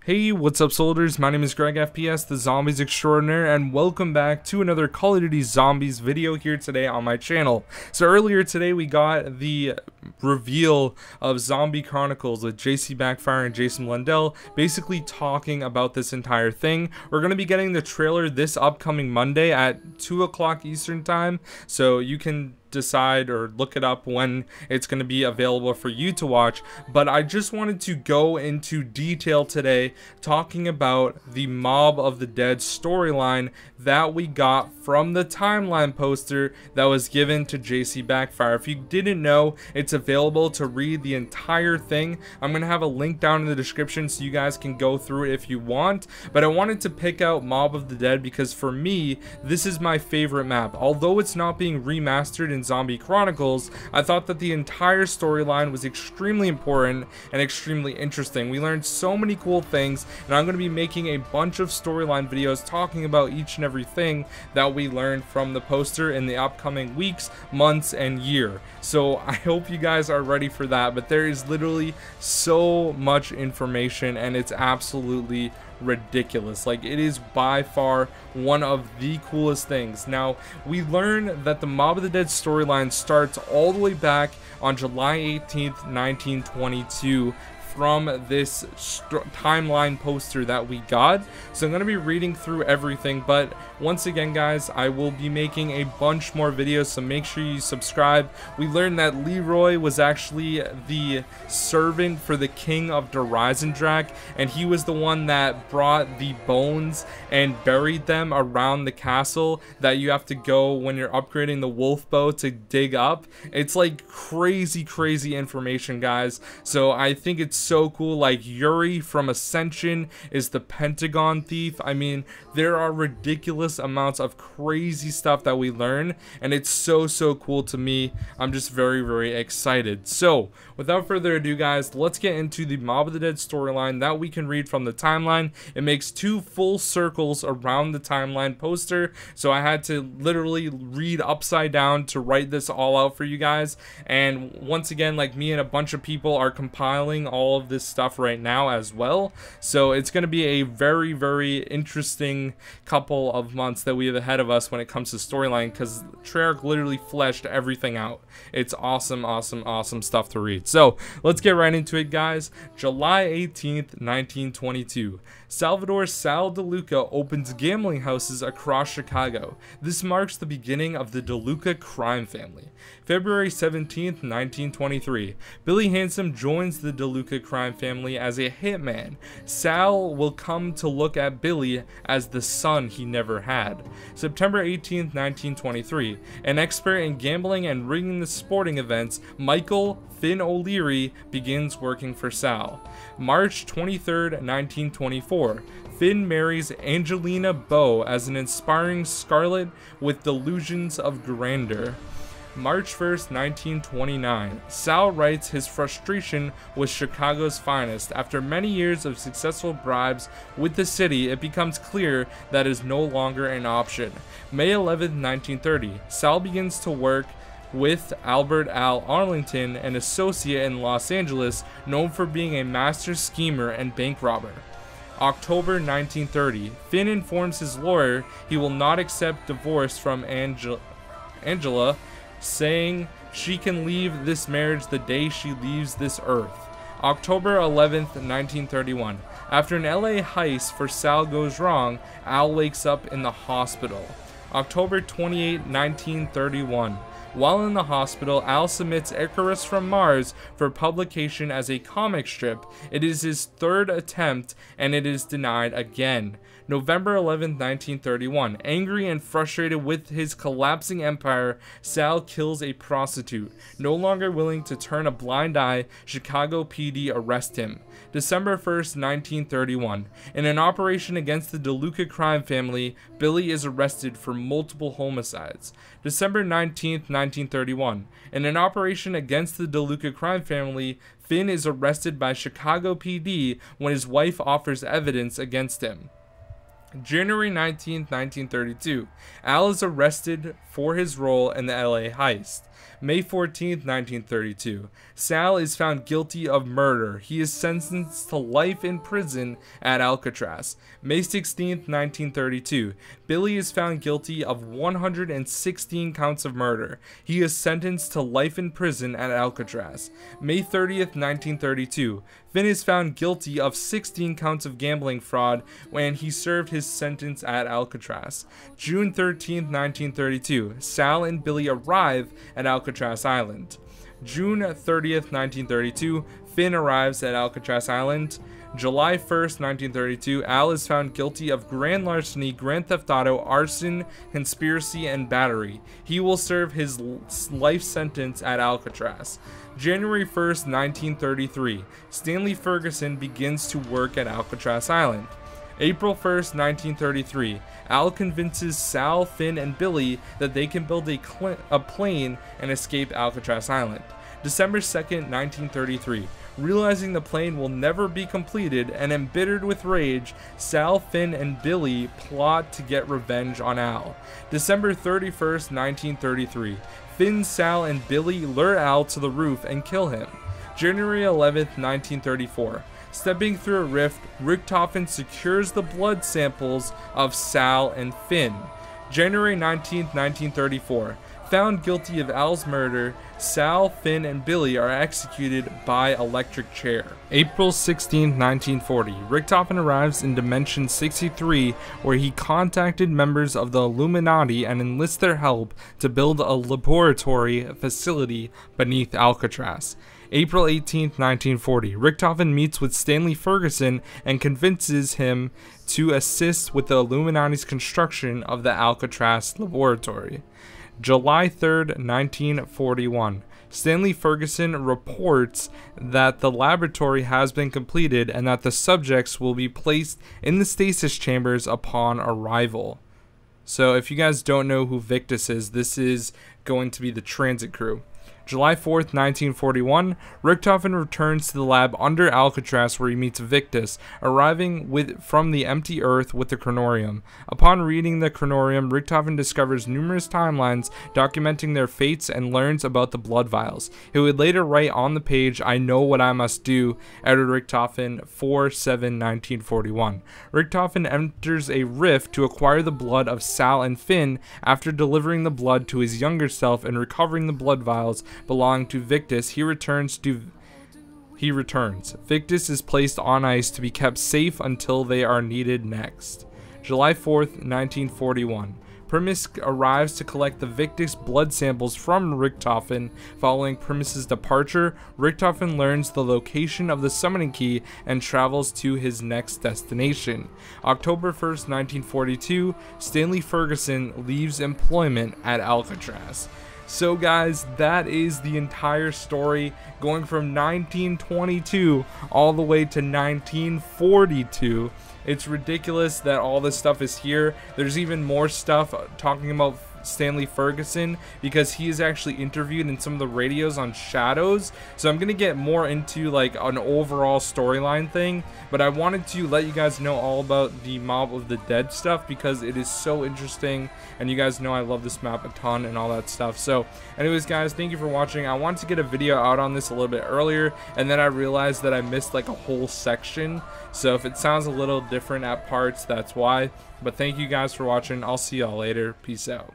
Hey, what's up soldiers? My name is GregFPS, the Zombies Extraordinaire, and welcome back to another Call of Duty Zombies video here today on my channel. So earlier today we got the reveal of Zombie Chronicles with JC Backfire and Jason Blundell, basically talking about this entire thing. We're going to be getting the trailer this upcoming Monday at 2 o'clock Eastern time, so you can decide or look it up when it's going to be available for you to watch. But I just wanted to go into detail today talking about the Mob of the Dead storyline that we got from the timeline poster that was given to JC Backfire. If you didn't know, it's available to read the entire thing. I'm going to have a link down in the description so you guys can go through it if you want. But I wanted to pick out Mob of the Dead because for me, this is my favorite map. Although it's not being remastered in Zombie Chronicles, I thought that the entire storyline was extremely important and extremely interesting. We learned so many cool things, and I'm going to be making a bunch of storyline videos talking about each and everything that we learned from the poster in the upcoming weeks, months, and year. So I hope you guys are ready for that, but there is literally so much information and it's absolutely ridiculous. Like, it is by far one of the coolest things. Now, we learn that the Mob of the Dead storyline starts all the way back on July 18th, 1922 from this timeline poster that we got. So I'm going to be reading through everything, but once again guys, I will be making a bunch more videos, so make sure you subscribe. We learned that Leroy was actually the servant for the king of Drak, and he was the one that brought the bones and buried them around the castle that you have to go when you're upgrading the wolf bow to dig up. It's like crazy information, guys. So I think it's so cool. Like, Yuri from Ascension is the Pentagon thief. I mean, there are ridiculous amounts of crazy stuff that we learn, and it's so cool to me. I'm just very excited. So without further ado guys, let's get into the Mob of the Dead storyline that we can read from the timeline. It makes 2 full circles around the timeline poster, so I had to literally read upside down to write this all out for you guys. And once again, like, me and a bunch of people are compiling all of this stuff right now as well, so it's going to be a very interesting couple of months that we have ahead of us when it comes to storyline, because Treyarch literally fleshed everything out. It's awesome stuff to read. So let's get right into it guys. July 18th, 1922. Salvador Sal DeLuca opens gambling houses across Chicago. This marks the beginning of the DeLuca crime family. February 17th, 1923. Billy Handsome joins the DeLuca crime family as a hitman. Sal will come to look at Billy as the son he never had. September 18th, 1923. An expert in gambling and rigging the sporting events, Michael Finn O'Leary begins working for Sal. March 23rd, 1924. Finn marries Angelina Bow as an inspiring Scarlet with delusions of grandeur. March 1st, 1929. Sal writes his frustration with Chicago's finest. After many years of successful bribes with the city, it becomes clear that is no longer an option. May 11th, 1930. Sal begins to work with Albert Al Arlington, an associate in Los Angeles, known for being a master schemer and bank robber. October 1930. Finn informs his lawyer he will not accept divorce from Angela, saying she can leave this marriage the day she leaves this earth. October 11th, 1931. After an LA heist for Sal goes wrong, Al wakes up in the hospital. October 28, 1931. While in the hospital, Al submits Icarus from Mars for publication as a comic strip. It is his 3rd attempt, and it is denied again. November 11, 1931. Angry and frustrated with his collapsing empire, Sal kills a prostitute. No longer willing to turn a blind eye, Chicago PD arrest him. December 1st, 1931. In an operation against the DeLuca crime family, Billy is arrested for multiple homicides. December 19th, 1931. In an operation against the DeLuca crime family, Finn is arrested by Chicago PD when his wife offers evidence against him. January 19th, 1932, Al is arrested for his role in the LA heist. May 14th, 1932, Sal is found guilty of murder. He is sentenced to life in prison at Alcatraz. May 16th, 1932, Billy is found guilty of 116 counts of murder. He is sentenced to life in prison at Alcatraz. May 30th, 1932, Finn is found guilty of 16 counts of gambling fraud when he served his sentence at Alcatraz. June 13th, 1932, Sal and Billy arrive at Alcatraz Island. June 30th, 1932, Finn arrives at Alcatraz Island. July 1st, 1932, Al is found guilty of grand larceny, grand theft auto, arson, conspiracy, and battery. He will serve his life sentence at Alcatraz. January 1st, 1933, Stanley Ferguson begins to work at Alcatraz Island. April 1st, 1933, Al convinces Sal, Finn, and Billy that they can build a plane and escape Alcatraz Island. December 2nd, 1933, realizing the plane will never be completed and embittered with rage, Sal, Finn, and Billy plot to get revenge on Al. December 31st, 1933, Finn, Sal, and Billy lure Al to the roof and kill him. January 11th, 1934, stepping through a rift, Richtofen secures the blood samples of Sal and Finn. January 19th, 1934, found guilty of Al's murder, Sal, Finn, and Billy are executed by electric chair. April 16, 1940, Richtofen arrives in Dimension 63, where he contacted members of the Illuminati and enlists their help to build a laboratory facility beneath Alcatraz. April 18, 1940, Richtofen meets with Stanley Ferguson and convinces him to assist with the Illuminati's construction of the Alcatraz laboratory. July 3rd, 1941, Stanley Ferguson reports that the laboratory has been completed and that the subjects will be placed in the stasis chambers upon arrival. So if you guys don't know who Victus is, this is going to be the transit crew. July 4th, 1941, Richtofen returns to the lab under Alcatraz where he meets Victus, arriving from the empty Earth with the chronorium. Upon reading the chronorium, Richtofen discovers numerous timelines documenting their fates and learns about the blood vials. He would later write on the page, "I know what I must do," Edward Richtofen 4/7/1941. Richtofen enters a rift to acquire the blood of Sal and Finn after delivering the blood to his younger self and recovering the blood vials belonging to Victus. He returns. Victus is placed on ice to be kept safe until they are needed next. July 4th, 1941. Primus arrives to collect the Victus blood samples from Richtofen. Following Primus's departure, Richtofen learns the location of the summoning key and travels to his next destination. October 1st, 1942, Stanley Ferguson leaves employment at Alcatraz. So guys, that is the entire story, going from 1922 all the way to 1942. It's ridiculous that all this stuff is here. There's even more stuff talking about Stanley Ferguson because he is actually interviewed in some of the radios on Shadows. So I'm gonna get more into like an overall storyline thing, but I wanted to let you guys know all about the Mob of the Dead stuff because it is so interesting, and you guys know I love this map a ton and all that stuff. So anyways guys, thank you for watching. I wanted to get a video out on this a little bit earlier, and then I realized that I missed like a whole section, so if it sounds a little different at parts, that's why. But thank you guys for watching. I'll see y'all later. Peace out.